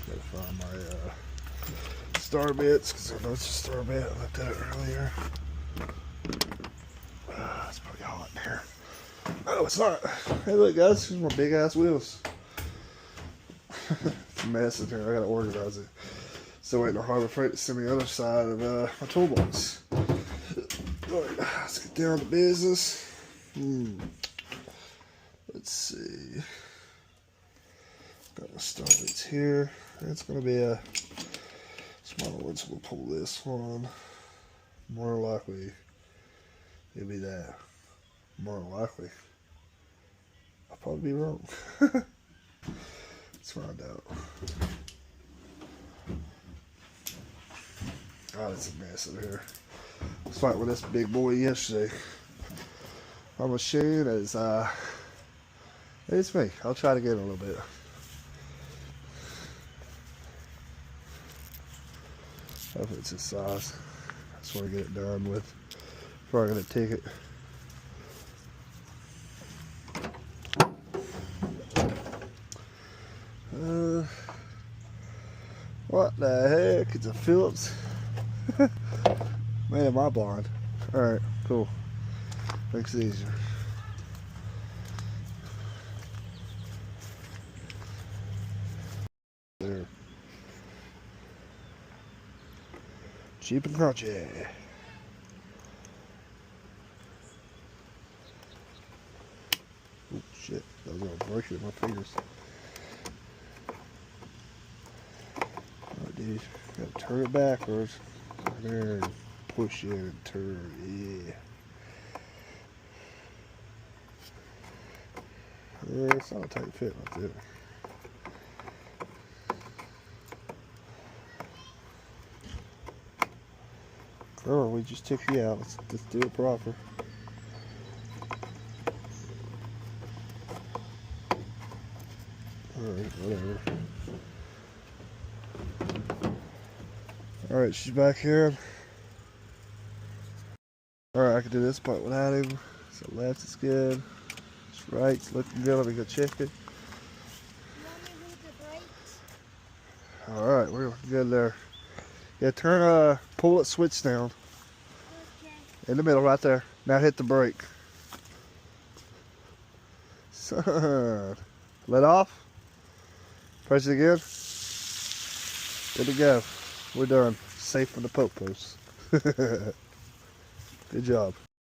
Gotta find my star bits, because I know it's a star bit. I looked at it earlier. It's pretty hot in here. Oh, it's not. Hey, look, guys, here's my big ass wheels. It's a mess in here. I gotta organize it. Still waiting on Harbor Freight to send me the other side of my toolbox. Alright, let's get down to business. Let's see. Got my star bits here. It's gonna be a smaller one, so we'll pull this one. More likely, it'll be that. More likely. I'll probably be wrong. Let's find out. God, it's a mess in here. I was fighting with this big boy yesterday. My machine is, it's me. I'll try to get it a little bit. Hopefully it's this size. I just want to get it done with before I get a ticket. What the heck? It's a Phillips. Man, am I blind? Alright, cool. Makes it easier. There. Cheap and crunchy. Oh shit, that was gonna break it with my fingers. Alright, dude, gotta turn it backwards. There, and push it and turn, yeah. Yeah, it's not a tight fit right there. Oh, we just took you out. Let's do it proper. Alright, whatever. Alright, she's back here. Alright, I can do this part without him. So left is good. It's right, it's looking good. Let me go check it. Alright, we're looking good there. Yeah, turn, pull that switch down. Okay. In the middle, right there. Now hit the brake. Son. Let off. Press it again. Good to go. We're done. Safe from the poke post. Good job.